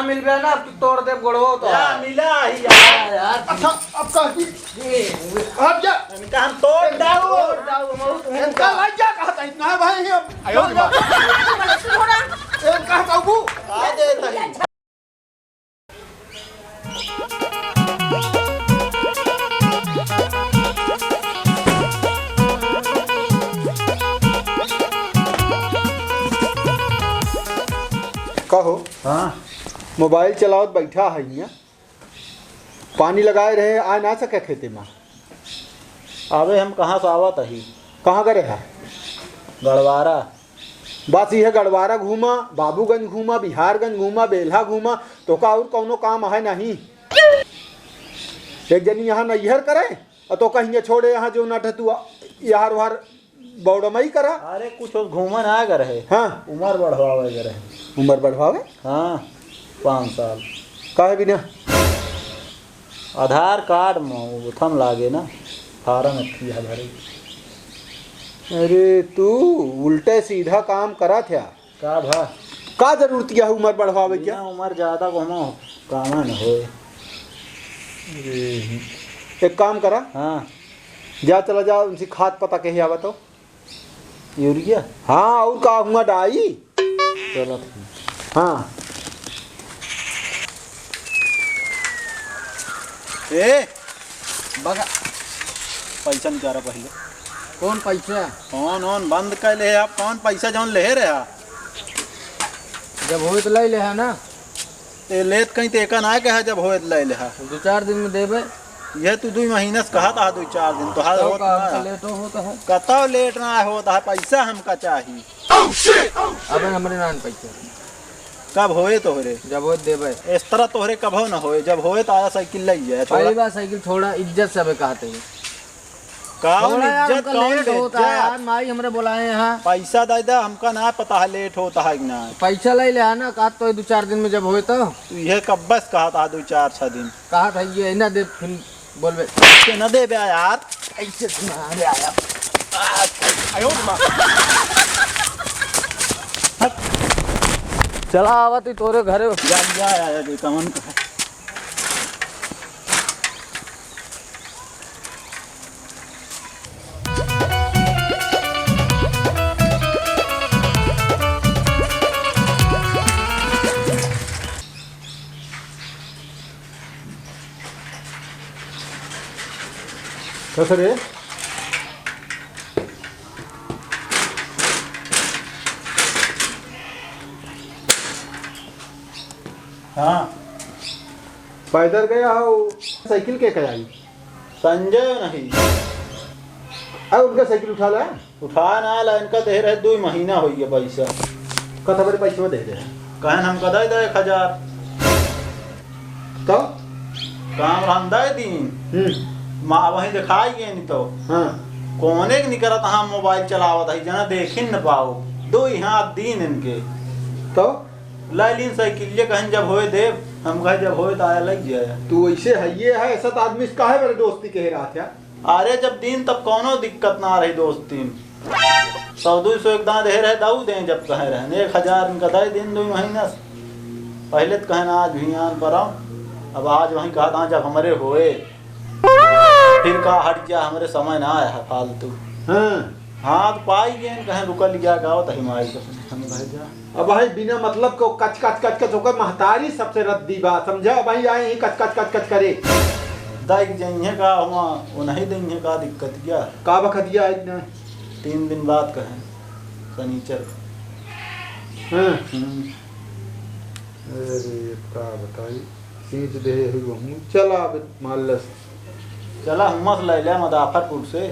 मिल गया ना अब तोड़ दे गोड़ो तो यार मिला ही यार। अच्छा अब कहा कि अब जा इनका हम तोड़ दाओ इनका लग जा कहा था इतना है भाई हम आयो इनका काबू आ दे तही कहो हाँ मोबाइल चलाओ बैठा है यहाँ पानी लगाए रहे आ ना सके खेते में अबे हम कहाँ से आवत ही कहाँ करे है गड़वारा बस यह गढ़वारा घूमा बाबूगंज घूमा बिहारगंज घूमा बेल्हा घूमा तो का और कौनो काम है नहीं एक जनी यहाँ नैहर करे और तो कहीं छोड़े यहाँ जो नट तू यार वार बौड़मई करा। अरे कुछ घूमन आ गए रहे हाँ उम्र बढ़वावे गए रहे उम्र बढ़वावे हाँ 5 साल काहे बिना आधार कार्ड में उथम लागे ना फार्म अच्छी है भरे। अरे तू उल्टे सीधा काम करा था का भा का जरूरत क्या है उम्र बढ़वावे क्या उम्र ज्यादा घूमो काम न हो। एक काम करा हाँ जा चला जा उनसे खाद पता कही आवा तो यूरिया हाँ और का हुआ डाई चलो ठीक। हाँ ए बगा पैसा निकारा पहले कौन पैसा कौन बंद कर ले आप कौन पैसा जौन ले रहे जब हो तो ले ले है ना ते लेत कहीं तेका ना कहा जब होए ले ले 2-4 दिन में देवे ये तू 2 महीने से कहा था 2-4 दिन तो हाल तो होत का ना लेट होता है कतो लेट ना होता है पैसा हमका चाहिए अबे हमरे नान पैसा कब होए तोहरे जब हो देवे इस तरह तोहरे कब हो ना होए जब होए तो आया साइकिल लई जाए पहली बार साइकिल छोड़ा इज्जत से अबे कहते हैं कौन यार इज्जत हमका कौन लेट होता है यार इज्जत माई हमरे बुलाए यहाँ पैसा दादा हमका ना पता है लेट होता है कि ना पैसा ले ले है ना कहा तो 2-4 दिन में जब होए तो तू ये कब बस कहा था 2-4-6 दिन कहा था ये ना दे फिर बोलबे के न दे बे यार ऐसे सुना रे आया आयो मां चला आवत ही तोरे घरे जा आया दे कमन का कैसे रे हाँ पैदल गया हो साइकिल के कराई संजय नहीं अरे उनका साइकिल उठा ला उठा ना ला इनका दे रहे 2 महीना हो गया पैसा कथा बड़े पैसे में दे दे कहन हम कदा दे 1000 तो काम हम दे दिन माँ वहीं दिखाई गए नहीं तो हाँ कोने के निकलत हाँ मोबाइल चलावत है जना देखी न पाओ 2 हाथ दिन इनके तो लाइलिन साइकिल ये कहन जब होए दे हम कहे जब होए तो आया लग जाए तू ऐसे है ये है ऐसा आदमी से काहे मेरे दोस्ती कह रहा था अरे जब दिन तब कोनो दिक्कत ना रही दोस्ती 100-200 एक दाँ दे रहे दाऊ दें जब कहे रहे 1000 इनका दे दिन 2 महीना पहले तो कहना आज भी आन पर अब आज वहीं कहा था जब हमारे होए फिर कहा हट जा हमारे समय ना आया है फालतू हाँ हाँ तो पाई गए कहीं रुकल गया गाँव तो हिमालय हम कहे जा अब भाई बिना मतलब को कच कच कच कच होकर महतारी सबसे रद्दी बात समझा भाई आए ही कच कच कच कच करे दाइक जाइए का हुआ वो नहीं देंगे का दिक्कत क्या का बखदिया इतना 3 दिन बाद कहें शनिचर हाँ अरे का बताई सींच दे हूँ चला अब मालस चला हुम्मस ले लिया मुजफ्फरपुर से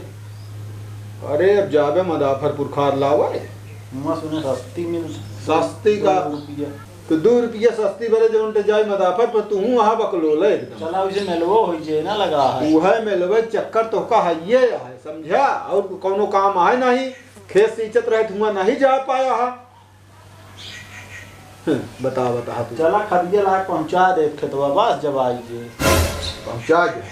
अरे अब जाबे मुजफ्फरपुर खार लावे हुम्मस उन्हें सस्ती मिल सस्ती का रुपया तो 2 रुपया सस्ती भरे जो उनटे जाए मुजफ्फरपुर तू वहाँ बकलो ले एकदम चला उसे मिलवो हो जे ना लगा है वह मिलवे चक्कर तो का है ये है समझा और कोनो काम है नहीं खेत सींचत रहे धुआं नहीं जा पाया है बता तू चला खदिया ला पहुंचा दे खेतवा बस जब आई जे पहुंचा दे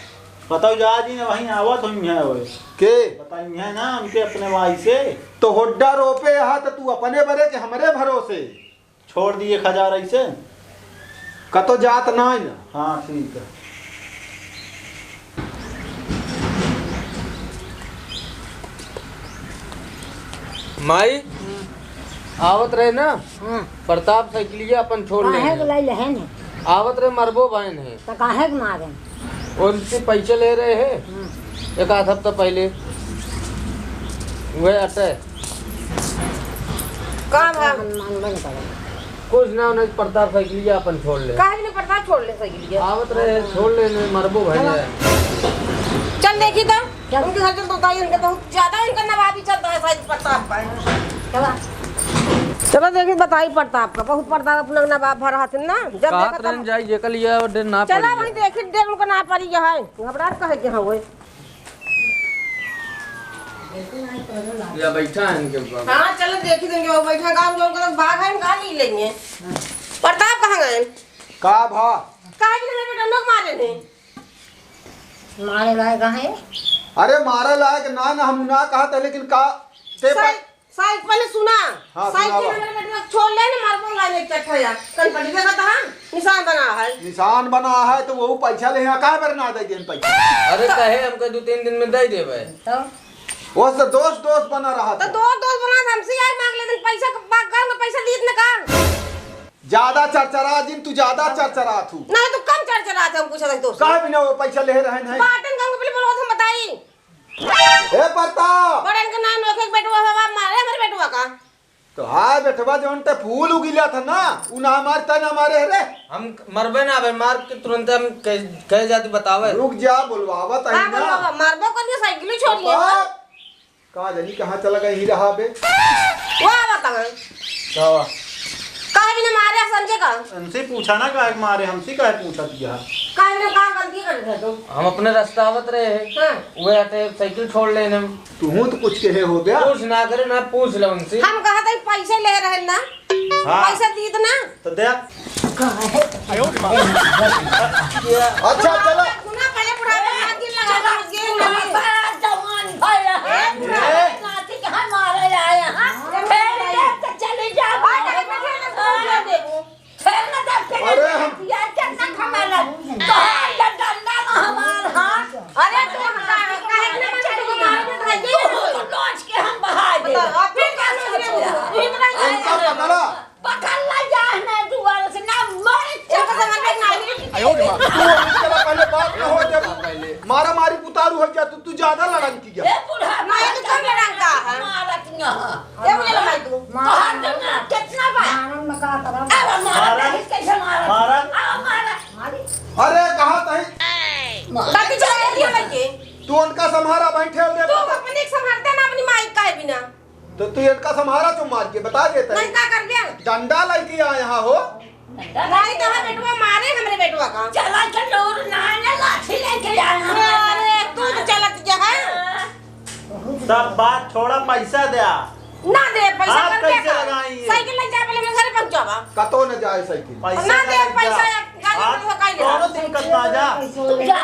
बताओ जा जी ने वहीं आवत हुई है ओए के बताई है ना उनके अपने भाई से तो होड्डा रोपे हा तो तू अपने भरे के हमरे भरोसे छोड़ दिए 1000 ऐसे कतो जात ना है ना। हाँ ठीक है। माई आवत रहे ना प्रताप साइकिलिया अपन छोड़ ले काहे बुलाई लहन है आवत रहे मरबो बहन है तो काहे के मारे उनसे पैसे ले रहे हैं एक आध हफ्ता पहले वह अटे काम है मन बन करे कुछ ना उन्हें प्रताप साइकिलिया अपन छोड़ ले काहे ने प्रताप छोड़ ले सही आवत रहे छोड़ ले मरबो बहन है चल देखी तो उनके घर चल तो ताई उनके बहुत ज्यादा इनका नवाबी चलता है शायद प्रताप का चला चलो देखी बताई प्रताप का बहुत प्रताप अपना नवाब भर हाथ ना जब कहा देखा ट्रेन जाई जेकल ये और ना चला पड़ी वही देखी देख उनका ना पड़ी है घबराहट कहे के होए या बैठा है इनके ऊपर हां चलो देखी देंगे वो बैठा गांव जो का भाग है निकाल ही लेंगे प्रताप कहां गए का भा काहे भी नहीं बेटा लोग मारे ने मारे लाए काहे अरे मारे लायक ना ना हम ना कहा था लेकिन का ते पर साइड पहले सुना हाँ, साइड सुनावा। के मेरे बेटा छोड़ ले ना मार बोला ने चट्टा या कल पड़ी देखा था निशान बना है निशान बना है तो वो पैसा ले यहाँ काहे पर ना दे देन पैसा। अरे कहे हमको 2-3 दिन में दे देवे तो वो से दोस्त बना रहा तो था। दोस्त बना हमसे यार मांग लेते पैसा घर में पैसा दिए ना का ज्यादा चरचरा जिन तू ज्यादा चरचरा तू नहीं तो कम चढ़ चढ़ा हम पूछा था दोस्त काहे बिना वो पैसा ले रहे हैं। बाटन गांव के पहले बोलो हम बताई ए प्रताप बड़े इनका नाम लोग एक बेटवा हवा मारे हमारे बेटवा का तो हाय बेटवा जोन ते फूल उगिला था ना उ ना मारता ना मारे रे। हम मरबे ना बे मार के तुरंत हम कह जाती बतावे रुक जा बुलवावत हां है ना बोलो मारबो कर दिया साइकिल ही छोड़िए बाप, कहा जानी कहाँ चला गए ही रहा बे। वो बता काहे भी ना मारे संजय का इनसे पूछा ना काहे मारे हमसे काहे पूछा दिया। काहे ने का गलती कर दिया तुम हम अपने रास्ता आवत रहे हैं हां वे अटे साइकिल छोड़ लेने तू तो कुछ कहे हो गया कुछ ना करे ना पूछ लो उनसे हम कहा था पैसे ले रहे ना हाँ। पैसा दी तो ना तो दे अच्छा चलो सुना पहले बुढ़ापे में हाथ गिर लगा गेल नहीं बड़ा जवान भया है नाती कहां मारे आए हां फिर ले चले जा फिर ना दे अरे हम या चन्ना खमेला तो डंडा हमार हाथ अरे तू काहे के ना चढ़ के मारे था ये तो लॉन्च के हम बहा दे फिर क्या सोच पकड़ा पकड़ ला जा ना दुआर से ना मर एक जमाने में नहीं तू चला पहले बात न हो जब मारा मारी पुतारू हो जा तू ज्यादा लड़न की गया। ए बुढ़ा मैं तो कम रंग का है मारत न ये बोले लड़ाई तू मार देना कितना बा मारन में का करा अब मारा कैसे मारा मारा अब मारा अरे कहा तही काटी चला दिया लगे तू उनका संहारा बैठे हो तू रे अपने संभालता ना अपनी माई का है बिना तो तू इनका संहारा क्यों मार के बता देता नहीं है का कर दिया डंडा लेके आ यहाँ हो नहीं तो हम बेटवा मारे हमरे बेटवा का चला चलो ना लाठी लेके आया अरे तू तो चलत जा है सब बात छोड़ा पैसा दे ना दे पैसा आप कर कैसे दिया लगाई ये? साइकिल ले जा पहले मेरे घर पहुंचावा कतो न जाए साइकिल पैसा ना दे लग पैसा जा। गाड़ी आज में धोखा ही ले कौनो दिक्कत ना जा तू जा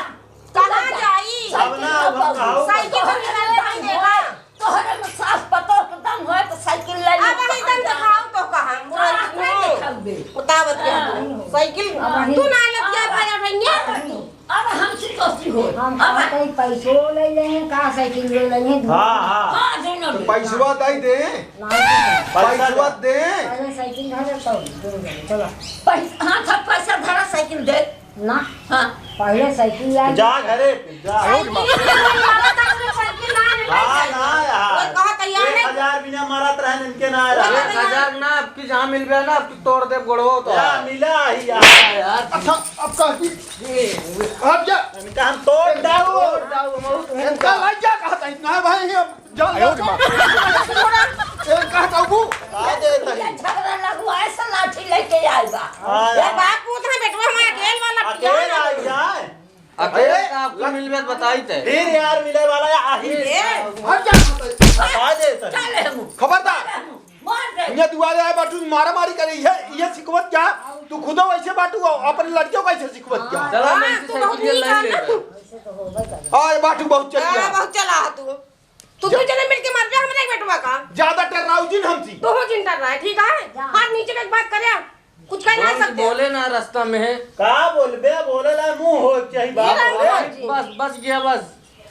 कहां जाई अब ना अब हम कहो साइकिल पर चला नहीं देगा तोहरे में साफ पतो दम हो तो साइकिल ले अब वही दम दिखाओ तो कहां बतावत क्या साइकिल तू ना ले दिया भाई उठाएंगे अब हमसे दोस्ती हो हम कहीं पैसों ले लेंगे कहाँ साइकिल ले लेंगे हाँ हाँ हां दोनों तो पैसवा दई दे पैसवा दे पहले साइकिल घर तो चलो पैसा हां था पैसा धरा साइकिल दे ना हां पहले साइकिल ला जा घरे जा साइकिल ना ले हाँ ना यार कहा तैयार नहीं 1000 बिना मारत रहन इनके ना यार 1000 ना आपकी जहाँ मिल गया ना आपकी तोड़ दे गोड़ो तो या मिला ही यार यार अच्छा अब कह अब जा इनका हम तोड़ डालो इनका लग जा कहा था इतना भाई हम जा कहा था वो का दे तही झगड़ा लगवा ऐसा लाठी लेके आएगा ये बाप पूछ रहा बेटवा हमारा ढेल वाला अकेले आई जाए अकेले का आपको मिल गया बताई थे फिर यार मिले वाला या आही हट जा का दे तही चले हम खबरदार मार दे ये दुआरे आए बाटू मारा मारी करे ये सिखवत क्या तू खुद वैसे बाटू अपने लड़कियों को ऐसे सिखवत क्या चलो मैं तू बहुत साइकिल नीक ले है ले ना। ऐसे तो हो भाई कर आए बाटू बहुत चल गया बहुत चला है तू जने मिलके मार जा हमारे बेटवा का ज्यादा टर्राउ जिन हमसी दोनों चिंता रहा है ठीक है हाथ नीचे में एक बात करे कुछ कह नहीं सकते बोले ना रास्ता में है का बोलबे बोले ला मुंह हो चाहिए बात बोले। बस गया बस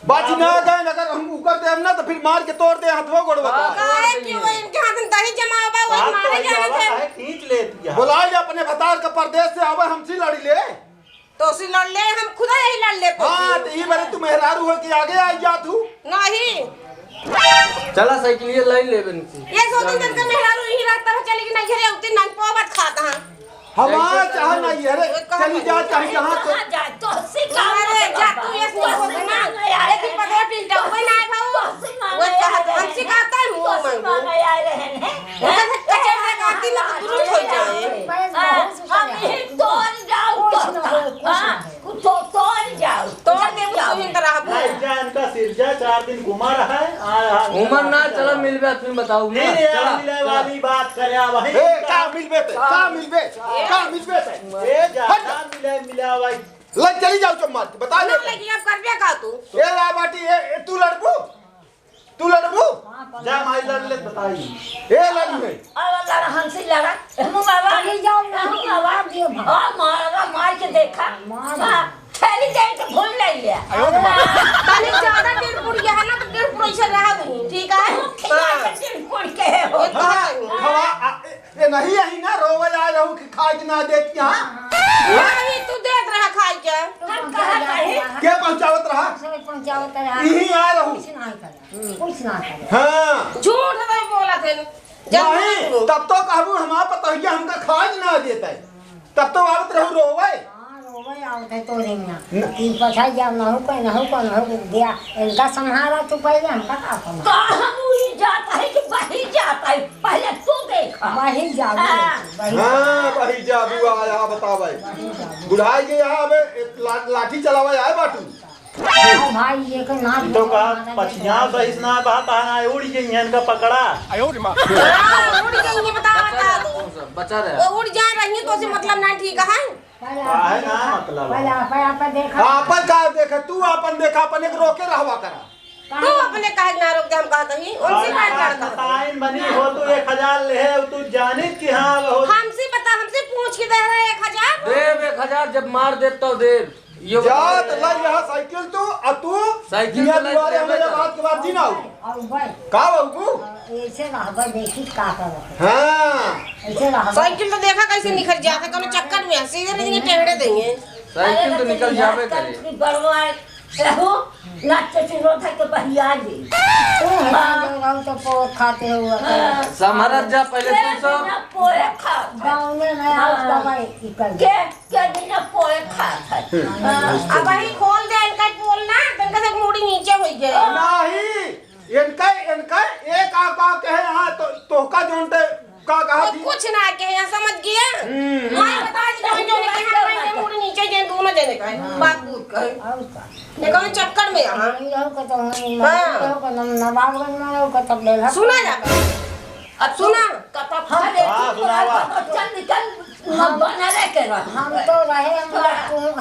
बाजी ना गए अगर हम उकर देम ना तो फिर मार के तोड़ दे हथवा गोड़वा काहे कि वो इनके हाथ में दही जमा हुआ वो बात तो मारे आई जाने आवा थे काहे खींच लेती है। बुला ले अपने भतार का परदेश से आवे हमसे लड़ी ले। तो उसी लड़ ले हम खुदा यही लड़ ले हाँ तो ये बारे तू मेहरारू हो कि आगे आई जा तू। नहीं चला साइकिल ये लाइन ले बन ये दो दिन तक मेहरारू यही रास्ता पे चलेगी नहीं घरे उतनी नहीं पोवत खाता हां हमारा चाह नहीं है रे चली जा चाहे जहाँ तो जा तो सिखा अरे जा तू ये को देना एक ही पकड़ टिलटा हुए ना भाऊ वो कहा हम सिखाता है मुंह में नहीं आ रहे हैं कचर से काटी लग दुरुस्त हो जाए हम ही तोड़ जाओ कुछ तोड़ जाओ तोड़ दे मुझे इन तरह नहीं जा इनका सिरजा 4 दिन घुमा रहा है उमर ना चला मिलबे फिर बताऊ ना नहीं यार मिले वाली बात करे वही ए का मिलबे ते का मिलबे ते ए जा मिले भाई लग चली जाओ चुप मार के बता ना दे लेकिन अब कर दिया का तू ए ला बाटी ए तू लड़बू जा माई लड़ ले बताई ए लड़ी में अल्लाह हमसे लड़ा हम बाबा चली जाओ ना आवाज दियो भाई। हां मारा मार के देखा थैली दे के भूल ले लिया तनी ज्यादा डेढ़ फुट गया है ना तो डेढ़ फुट ऐसे रहा नहीं ठीक है कुड़ के हो ये तो है खवा ये नहीं यही ना रोवे आ रहू कि खाए के ना देती हां नहीं तू देख रहा खाई के के पहुंचावत रहा सब पहुंचावत रहा यही आ रहू कुछ ना करे हां झूठ नहीं बोला थे नहीं तब तो कहबू हमारा पतोहिया हमका खाए ना देता है तब तो आवत रहू रोवे रोवे आवत है तो नहीं कि पछाई जा ना हो दिया इनका संहारा तो पहले हमका का करना कहां ही जाता है कि वही जाता है पहले तू देखा वही जाओ वही हां वही जादू आया बतावे बुढ़ाई के यहाँ अब लाठी चलावे आए बाटू भाई ये के नाच तो का पछिया सहिस ना बात आना उड़ गई इनका पकड़ा उड़ जाएंगे बता तू बचा रहे वो उड़ जा रही है तो से मतलब ना ठीक है है ना मतलब पहले आप देखा आपन का देखे तू अपन देखा अपन एक रोके रहवा करा तू अपने काहे ना रोक दे हम कहते ही उनसे बात करता ताइन बनी हो तू 1000 ले है तू जाने कि हां हो हमसे बता हमसे पूछ के दे रहा है 1000 देव 1000 जब मार दे तो देव ये जा तो लाई रहा साइकिल तू आ तू साइकिल दुनिया तो लाई दुआरे लेबे हमें कर। बात के बाद जीना हो और भाई का बाबू ऐसे रहबा देखी का कर हां ऐसे रहबा साइकिल तो देखा कैसे निखर जाता कोनो चक्कर में सीधे नहीं टेढ़े देंगे साइकिल तो निकल जावे करे बड़वाए एहो नाच चिरो था के बहिया जी हम तो पो खाते हुआ समरत जा पहले तू सब पोए खा गांव में नया दवाई की कर के दिन पोए खा अब वही खोल दे इनका बोलना इनका से मुड़ी नीचे हो गए नहीं इनका एक आका कहे हां तो तोहका जोनते का कहा थी कुछ ना के यहाँ समझ गया मैं बता दी जो ने कहा मैं मुड़ी नीचे जे दोनों जने का बात पूछ कर और का ये कौन चक्कर में यहाँ यहो का तो हम को नवाबगंज में रहो का तब ले सुना जा अब सुना कता फाले चल निकल हम बना रे के रह हम तो रहे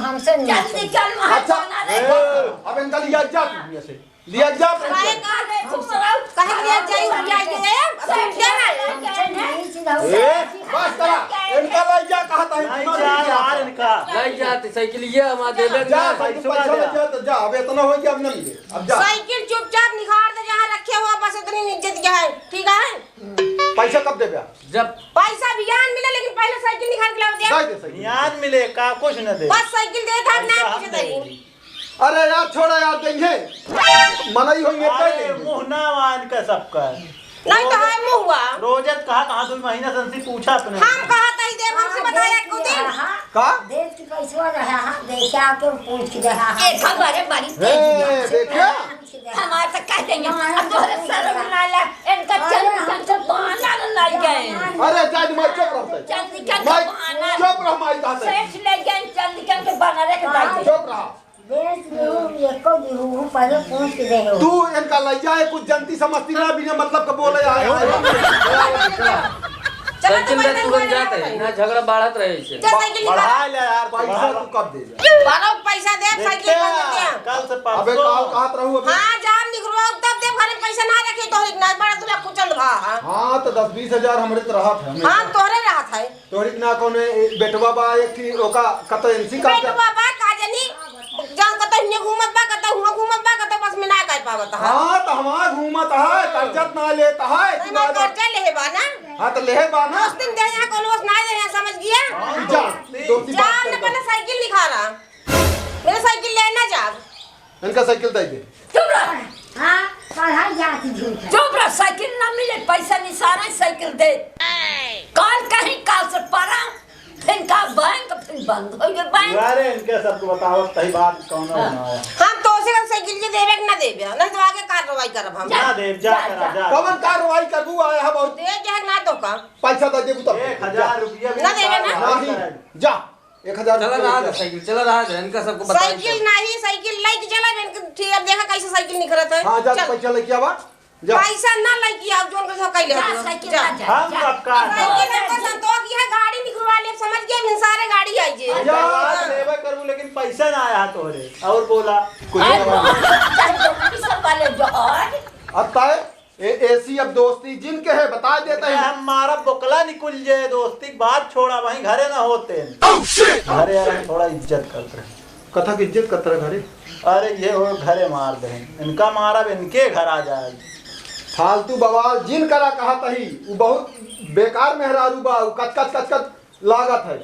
हमसे चल नहीं निकल वहां अच्छा बना ए, रे अब इनका लिया जा दुनिया से लिया जा काहे काहे लिया जाई जाई अब क्या ना ए बस करा इनका लाई जा कहा था नहीं जा यार इनका लाई जाते साइकिल ये हम देवे जा ना साइकिल पैसा ले जा तो जा अब इतना हो गया अब न मिले अब जा साइकिल चुपचाप निखार दे जहाँ रखे हुआ बस इतनी इज्जत क्या है ठीक है पैसा कब देबे जब पैसा बियान मिले लेकिन पहले साइकिल निकाल के ला दे दे दे साइकिल याद मिले का कुछ न दे बस साइकिल दे था ना पूछे तरी अरे यार छोड़ा यार देंगे मनाई होंगे कह अरे देंगे मुंह ना वान का सबका नहीं तो है मुंह हुआ रोजत कहा 2 महीना से पूछा अपने हम कहा था ही देव हमसे बताया को दिन का देश की पैसा रहा देख आके पूछ के रहा एक हमारे बड़ी ए देखिए हमारे से कह देंगे अब तोरे सर बना ले इनका चल चल बहाना न लग गए अरे जाज मैं चुप रहता चल निकल मैं बहाना चुप रह माई कहते सेठ ले गए चल निकल के बना रे के भाई चुप रहा देश में एको दिहू पहले पूछ के दे तू इनका लग जाए कुछ जनती समझती ना बिना मतलब का बोले साइकिल ले तुरंत जाते ना झगड़ा बढ़त रहे से चल साइकिल निकाल बढ़ा ले यार पैसा तू कब दे बारो पैसा दे साइकिल बंद कर दिया कल से अबे परसों कहा कहत रहू अबे हां जाम निकलवा तब दे घर में पैसा ना रखे तो ना बड़ा तुला कुछ चंद भा हां। हाँ तो 10-20 हजार हमरे तो रहा था हमें। हां तोरे रहा था। तोरी ना कोने बेटवा बा एक थी ओका कत एनसी का बेट बाबा का जनी जान कत हिने घूमत बा कत हुआ घूमत बा कत बस में ना कह पावत हां। हाँ तो हमारा घूमत है कर्जत ना लेता है मैं कर्जा लेहे बा ना। हाँ तो लेहे बा ना उस दिन दे यहां कोनो बस ना दे यहां समझ गया। जा दोस्ती जा बात ने कर पहले साइकिल दिखा रहा। मेरे साइकिल लेना जा। इनका साइकिल दे दे। चुप रह हाँ पढ़ाई जाती झूठ है। चुप रह साइकिल ना मिले पैसा निसारा साइकिल दे काल कहीं काल से पड़ा फिर का बैंक फिर बंद हो गया बैंक। अरे इनके सबको बताओ सही बात कौन है ना हम तो से साइकिल के देवे कि ना देवे नहीं तो आगे कार्रवाई करब हम। ना देव जा करा जा कवन कार्रवाई करबू आया है बहुत दे जा ना तो का पैसा दे देबू तब 1000 रुपया भी ना देवे ना। नहीं जा 1000 चला रहा था साइकिल चला रहा था इनका सबको बता साइकिल नहीं साइकिल लाइक चला ठीक अब देखा कैसे साइकिल निकलत है। हाँ जा चल। पैसा लेके आवा जा पैसा ना लाइक आप जोन के सब कैले जा हो साइकिल जा। ना जा हम सबका साइकिल का संतोष की है गाड़ी निकलवा ले समझ गए बिन सारे गाड़ी आई जे। बात लेवा करूं लेकिन पैसा ना आया तोरे और बोला कुछ सब वाले जहाज अब ताए एसी अब दोस्ती जिनके है बता देता है हमारा बोकला निकल जाए दोस्ती की बात छोड़ा वहीं घरे ना होते घरे आए थोड़ा इज्जत करते हैं। कथा की इज्जत करता है घरे अरे ये हो घरे मार दे इनका मारा इनके घर आ जाए फालतू बवाल जिन करा कहा तही वो बहुत बेकार मेहरारू बा वो कच लागत है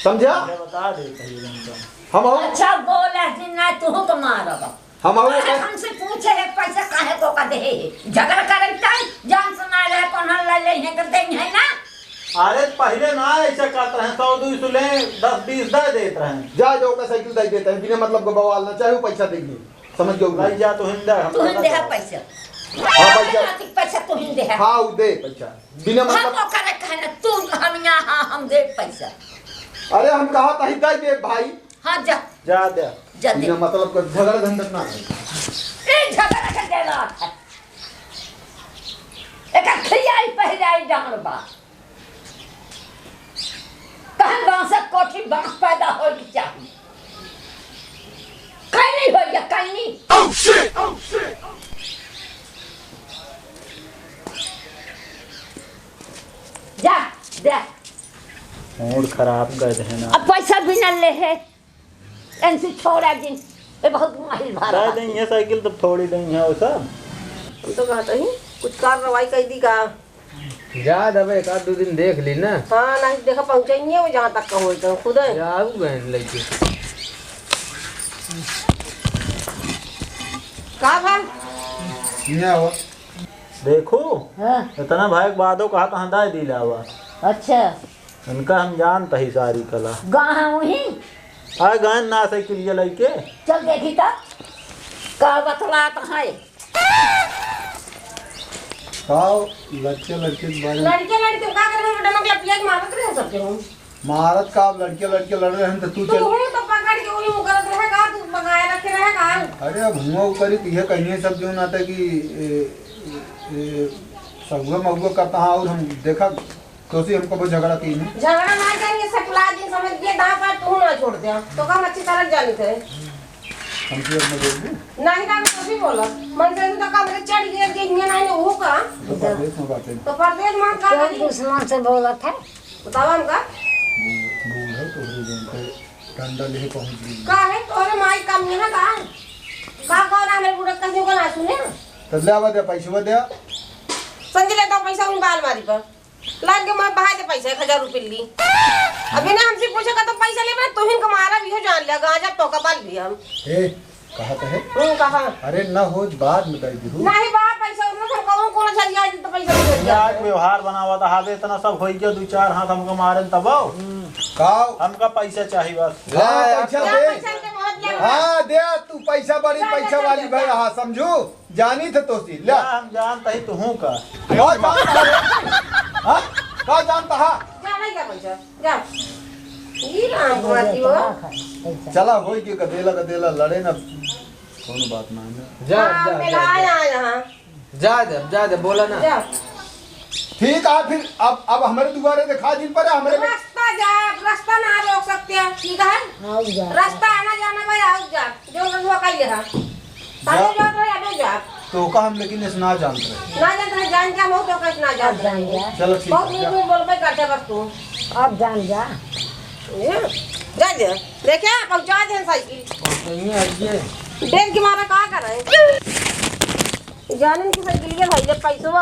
समझा मुझे बता दे कहीं इनका हम अच्छा बोला दिन ना तू को मारब हम हमसे पूछे है पैसा काहे को का दे झगड़ा करे तब जान सुना रहे कौन ले ले है करते है ना। अरे पहले ना ऐसा करते हैं 100-200 ले 10-20 दे देते हैं जा जो का साइकिल दे देता है बिना मतलब का बवाल ना चाहे वो पैसा देंगे समझ गए भाई जा तो हिंदा तू हिंदे है पैसा हाँ पैसा पैसा तू हिंदे है हाँ वो दे पैसा बिना हम मतलब तो करे कहना तू हम यहाँ हम दे पैसा अरे हम कहा था दे दे भाई हाँ जा जा दे जा दे बिना मतलब का झगड़ा झंझट ना है ए झगड़ा के देला है एक खियाई पहराई डांड बा कहन बांस कोठी बांस पैदा हो की चाहिए कहीं नहीं हो या कहीं नहीं जा जा मूड खराब कर देना अब पैसा भी न ले है ऐसे छोड़ा दिन ये बहुत माहिर भाड़ा दे देंगे साइकिल तो थोड़ी देंगे वो सब हम तो कहते ही कुछ कार्रवाई कर दी का। जा दबे एक आध 2 दिन देख ली ना हाँ नहीं देखा पहुँचेंगे वो जहाँ तक का हो तो खुद है। जाऊ बहन लेके कहा भाई क्या हुआ देखो हाँ इतना भाई बादो कहा कहाँ दाई दिला हुआ अच्छा उनका हम जानता ही सारी कला गाँव वहीं आ गए ना साइकिल ये लेके चल देखी तो का बतला तो है खाओ लड़के लड़के के बारे में लड़के का कर रहे हो डमक लपिया के मारत रहे सबके हम महारत का आप लड़के लड़ रहे हैं तो तू तू चल हूं तो पकड़ के वही मुकरत रहे का तू बगाया रखे रहे का। अरे अब हुआ करी तो यह कहीं सब जो ना था कि सगुआ मगुआ करता हाँ और हम देखा तो सी हमको बहुत झगड़ा की नहीं झगड़ा ना करेंगे सकला दिन समझ के दांव पर तू ना छोड़ दे तो काम अच्छी तरह जानी थे हमसे अब मैं बोल दूं नहीं का तो भी बोला मन से तो कमरे चढ़ गए देखने नहीं वो का तो परदेश में बातें तो परदेश में का कोई नहीं दुश्मन से बोला था बताओ हमका बूढ़ है तो हरी जन पे डंडा लेके पहुंच गई का है तोरे माई कम है का कौन हमें बुढ़ा कहीं को ना सुने तो ले आवा दे पैसे दे संजय ले तो पैसा उन बाल मारी पर लाग के मैं बहा दे पैसा 1000 रुपए ली अभी ना हमसे पूछेगा तो पैसा ले मैं तुहिन कमारा भी हो जान लिया गांजा टोका बाल भी हम ए कहा तो है कहा अरे ना हो बाद में कह दी नहीं बा पैसा उन हम कहूं कौन चल जाए तो पैसा दे दिया आज व्यवहार बनावा था हावे इतना सब हो गया 2-4 हाथ हमको मारे तब खाओ हमका पैसा चाहिए बस हाँ, पैसा क्या दे पैसा के बहुत ले हाँ दे तू पैसा बड़ी पैसा वाली भाई हाँ समझू जानी थे तो सी ले हम जानता ही तू हूँ का क्या जानता है हाँ क्या जानता है जा नहीं क्या पैसा जा ये राम बाती हो चला होई के गदेला लड़े ना कोनो बात ना है जा हां जा मेरा आया यहां जा दे बोला ना जा ठीक है फिर अब हमारे दुबारे दिखा जिन पर हमारे रास्ता ना रोक सकते हैं ठीक है आओ जा रास्ता आना जाना भाई आओ जा जो रहुआ का ये है सारे जो तो या जा तो का हम लेकिन इस ना जानते रहे। ना जानते हैं, जान क्या हो तो कैसे ना अब जानते जान हैं। जा, चलो ठीक बहुत है मीठ मीठ बोलबे करते बस तू। अब जान जा। जा जा देखिए पहुंचा दे साइकिल नहीं आइए डेढ़ की मारा कहा कर रहे हैं। जानन की साइकिल के भाई जब पैसों